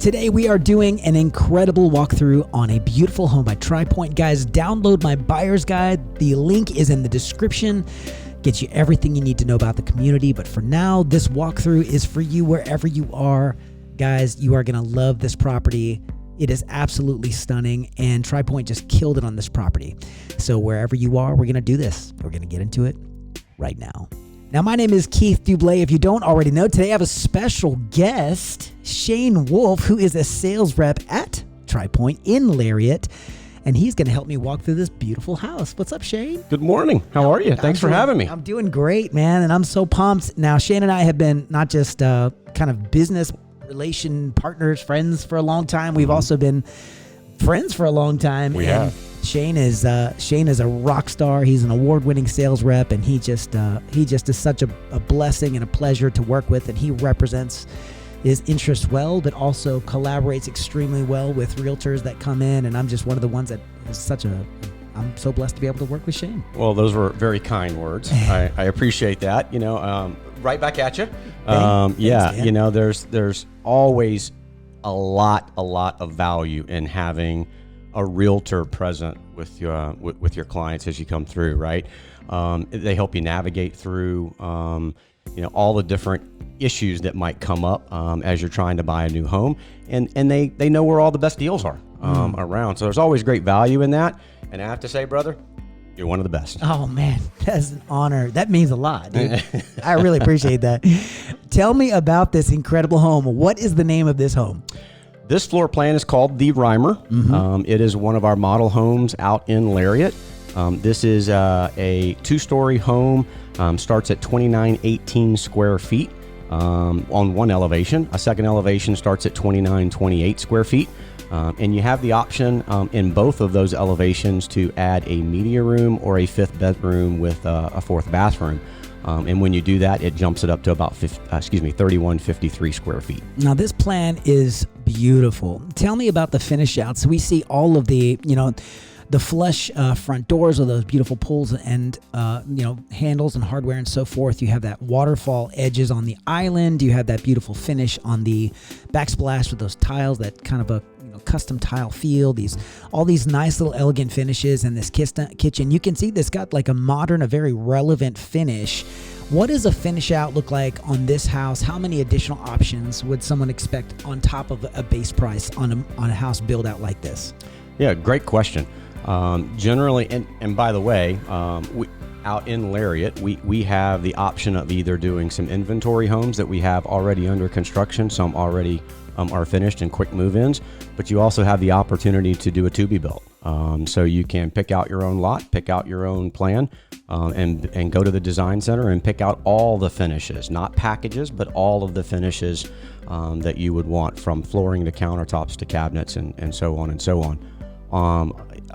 Today we are doing an incredible walkthrough on a beautiful home by TriPoint. Guys, download my buyer's guide. The link is in the description. Gets you everything you need to know about the community. But for now, this walkthrough is for you wherever you are. Guys, you are going to love this property. It is absolutely stunning, and TriPoint just killed it on this property. So wherever you are, we're going to do this. We're going to get into it right now. Now, my name is Keith Duble. If you don't already know, today I have a special guest, Shane Wolf, who is a sales rep at TriPoint in Lariat, and he's going to help me walk through this beautiful house. What's up, Shane? Good morning. How are you? Thanks for having me. I'm doing great, man, and I'm so pumped. Now, Shane and I have been not just kind of business relation partners, friends for a long time. We've also been friends for a long time. We have. Shane is a rock star. He's an award-winning sales rep, and he just is such a blessing and a pleasure to work with. And he represents his interests well, but also collaborates extremely well with realtors that come in. And I'm just one of the ones that is I'm so blessed to be able to work with Shane. Well, those were very kind words. I appreciate that. Right back at you. Thanks, There's always a lot of value in having a realtor present with your clients as you come through, right? They help you navigate through, all the different issues that might come up as you're trying to buy a new home, and they know where all the best deals are around. So there's always great value in that. And I have to say, brother, you're one of the best. Oh, man, that's an honor. That means a lot, dude. I really appreciate that. Tell me about this incredible home. What is the name of this home? This floor plan is called the Reimer. It is one of our model homes out in Lariat. This is a two-story home, starts at 2918 square feet on one elevation. A second elevation starts at 2928 square feet. And you have the option in both of those elevations to add a media room or a fifth bedroom with a fourth bathroom. And when you do that, it jumps it up to about 3153 square feet. Now, this plan is beautiful. Tell me about the finish out. So we see all of the flush front doors with those beautiful pulls and, handles and hardware and so forth. You have that waterfall edges on the island. You have that beautiful finish on the backsplash with those tiles, that kind of a custom tile feel, all these nice little elegant finishes in this kitchen. You can see this got like a modern, a very relevant finish. What does a finish out look like on this house? How many additional options would someone expect on top of a base price on a house build out like this? Yeah, great question. Generally, and by the way, out in Lariat, we have the option of either doing some inventory homes that we have already under construction, some already are finished and quick move-ins, but you also have the opportunity to do a to-be-built. So you can pick out your own lot, pick out your own plan, and go to the design center and pick out all the finishes, not packages, but all of the finishes that you would want, from flooring to countertops to cabinets and so on and so on.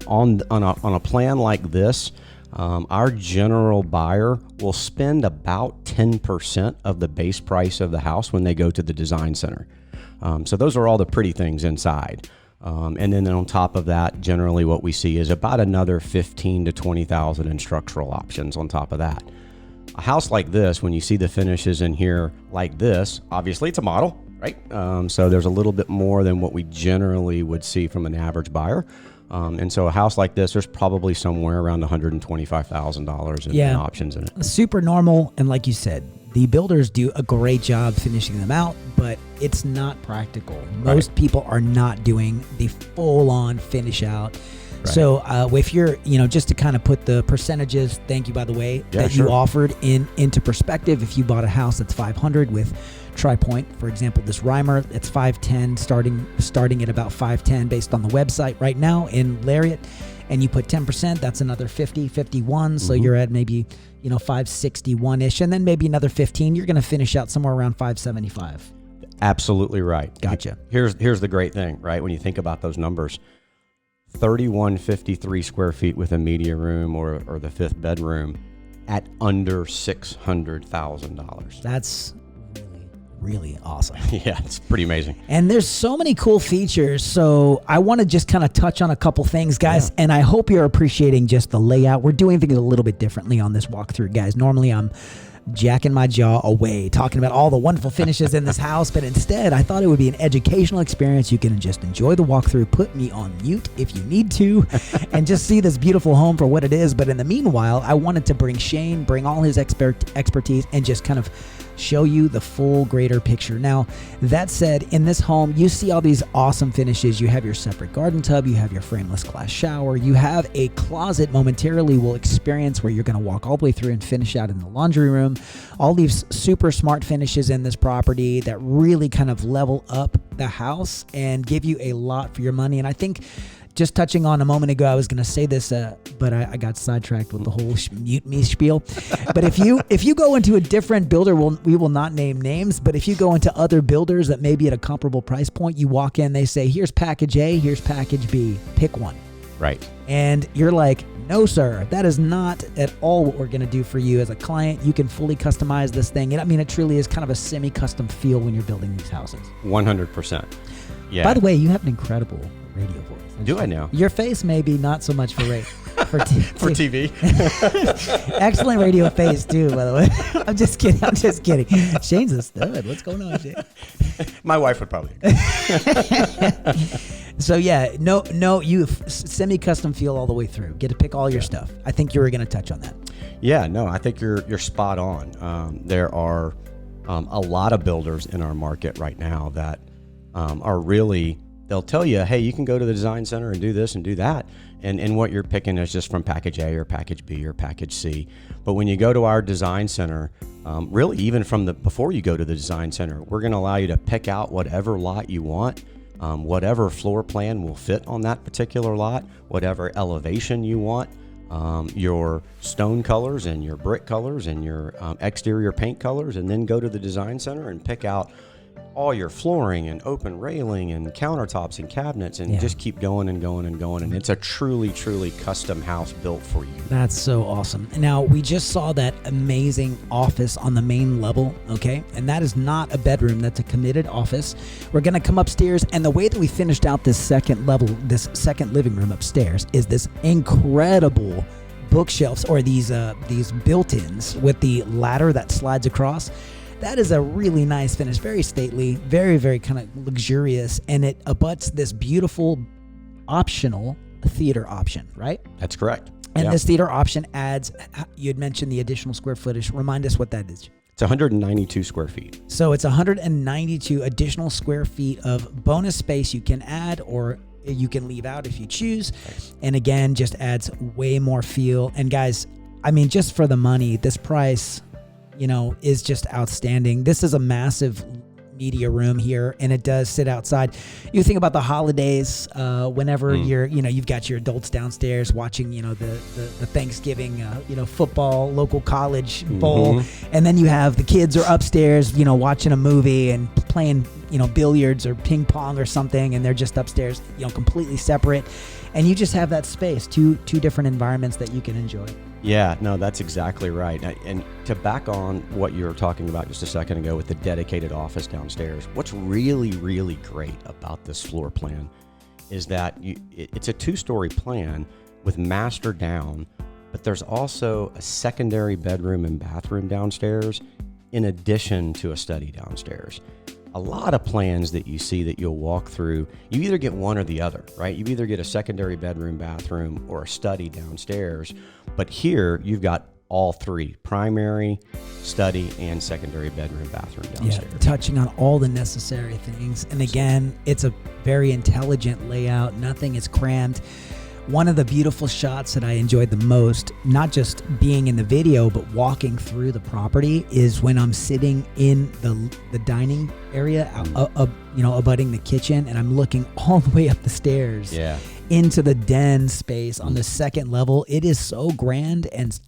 On a plan like this, our general buyer will spend about 10% of the base price of the house when they go to the design center. So those are all the pretty things inside. And then on top of that, generally what we see is about another $15,000 to $20,000 in structural options on top of that. A house like this, when you see the finishes in here like this, obviously it's a model, right? So there's a little bit more than what we generally would see from an average buyer. And so a house like this, there's probably somewhere around $125,000 in options in it. Super normal. And like you said, the builders do a great job finishing them out, but it's not practical. Most people are not doing the full-on finish out. Right. So if you're, just to kind of put the percentages, thank you, by the way, you offered into perspective. If you bought a house that's 500 with TriPoint, for example, this Reimer, it's 510, starting at about 510 based on the website right now in Lariat, and you put 10%, that's another 51. So you're at maybe 561-ish, and then maybe another 15. You're going to finish out somewhere around 575. Absolutely right. Gotcha. Here's the great thing, right? When you think about those numbers, 3153 square feet with a media room or the fifth bedroom at under $600,000. That's really awesome. Yeah, it's pretty amazing. And there's so many cool features. So I want to just kind of touch on a couple things, guys. Yeah. And I hope you're appreciating just the layout. We're doing things a little bit differently on this walkthrough, guys. Normally I'm jacking my jaw away, talking about all the wonderful finishes in this house. But instead, I thought it would be an educational experience. You can just enjoy the walkthrough, put me on mute if you need to, and just see this beautiful home for what it is. But in the meanwhile, I wanted to bring Shane, bring all his expertise, and just kind of show you the full greater picture. Now, that said, in this home, you see all these awesome finishes. You have your separate garden tub, you have your frameless glass shower, you have a closet momentarily we'll experience where you're going to walk all the way through and finish out in the laundry room. All these super smart finishes in this property that really kind of level up the house and give you a lot for your money. And I think, just touching on a moment ago, I was going to say this, but I got sidetracked with the whole mute me spiel. But if you go into a different builder, we will not name names, but if you go into other builders that may be at a comparable price point, you walk in, they say, here's package A, here's package B, pick one. Right. And you're like, no, sir, that is not at all what we're going to do for you as a client. You can fully customize this thing. And I mean, it truly is kind of a semi-custom feel when you're building these houses. 100%. Yeah. By the way, you have an incredible radio voice. Do I now? Your face may be not so much for for TV. Excellent radio face too, by the way. I'm just kidding. Shane's a stud. What's going on, Shane? My wife would probably agree. So yeah, no, you semi-custom feel all the way through. Get to pick all your stuff. I think you were going to touch on that. Yeah, no, I think you're spot on. There are a lot of builders in our market right now that are really. They'll tell you, hey, you can go to the design center and do this and do that. And what you're picking is just from package A or package B or package C. But when you go to our design center, really even before you go to the design center, we're going to allow you to pick out whatever lot you want, whatever floor plan will fit on that particular lot, whatever elevation you want, your stone colors and your brick colors and your exterior paint colors, and then go to the design center and pick out all your flooring and open railing and countertops and cabinets, and just keep going and going and going. And it's a truly, truly custom house built for you. That's so awesome. Now, we just saw that amazing office on the main level, okay? And that is not a bedroom. That's a committed office. We're going to come upstairs, and the way that we finished out this second level, this second living room upstairs, is this incredible bookshelves, or these built-ins with the ladder that slides across. That is a really nice finish, very stately, very, very kind of luxurious, and it abuts this beautiful optional theater option, right? That's correct. And this theater option adds, you had mentioned the additional square footage. Remind us what that is. It's 192 square feet. So it's 192 additional square feet of bonus space you can add, or you can leave out if you choose. And again, just adds way more feel. And guys, I mean, just for the money, this price, is just outstanding. This is a massive media room here, and it does sit outside. You think about the holidays, whenever you've got your adults downstairs watching, the Thanksgiving, football, local college bowl, and then you have the kids are upstairs, watching a movie and playing, billiards or ping pong or something, and they're just upstairs, completely separate, and you just have that space, two different environments that you can enjoy. Yeah, no, that's exactly right. And to back on what you were talking about just a second ago with the dedicated office downstairs, what's really, really great about this floor plan is that it's a 2-story plan with master down, but there's also a secondary bedroom and bathroom downstairs in addition to a study downstairs. A lot of plans that you see that you'll walk through, you either get one or the other, right? You either get a secondary bedroom, bathroom, or a study downstairs. But here you've got all three: primary, study, and secondary bedroom, bathroom downstairs. Yeah, touching on all the necessary things. And again, it's a very intelligent layout. Nothing is crammed. One of the beautiful shots that I enjoyed the most, not just being in the video, but walking through the property, is when I'm sitting in the dining area, abutting the kitchen, and I'm looking all the way up the stairs into the den space on the second level. It is so grand and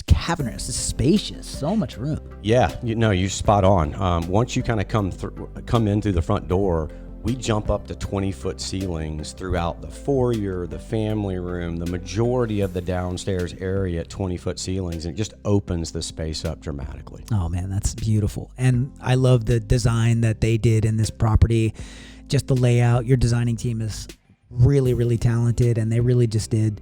cavernous, it's spacious, so much room. Yeah, you're spot on. Once you kind of come in through the front door, we jump up to 20-foot ceilings throughout the foyer, the family room, the majority of the downstairs area at 20-foot ceilings, and it just opens the space up dramatically. Oh man, that's beautiful. And I love the design that they did in this property, just the layout. Your designing team is really, really talented, and they really just did.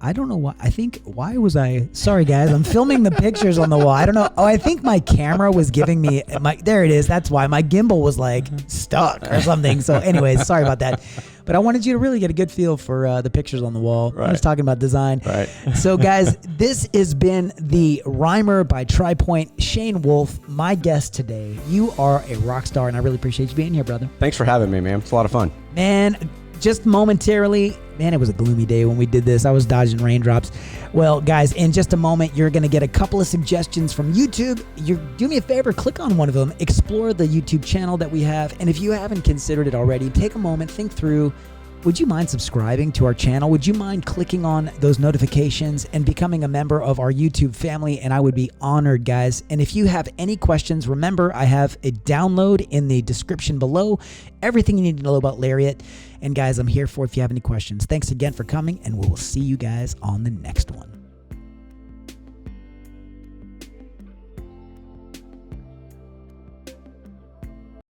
I don't know why. Sorry guys, I'm filming the pictures on the wall. I don't know. Oh, I think my camera was giving me there it is. That's why my gimbal was like stuck or something. So anyways, sorry about that. But I wanted you to really get a good feel for the pictures on the wall. Right. I was talking about design. Right. So guys, this has been the Reimer by TriPoint. Shane Wolf, my guest today. You are a rock star, and I really appreciate you being here, brother. Thanks for having me, man. It's a lot of fun. Man, just momentarily, it was a gloomy day when we did this. I was dodging raindrops. Well, guys, in just a moment, you're going to get a couple of suggestions from YouTube. Do me a favor, click on one of them, explore the YouTube channel that we have, and if you haven't considered it already, take a moment, think through, would you mind subscribing to our channel? Would you mind clicking on those notifications and becoming a member of our YouTube family? And I would be honored, guys. And if you have any questions, remember, I have a download in the description below. Everything you need to know about Lariat. And guys, I'm here for if you have any questions. Thanks again for coming, and we will see you guys on the next one.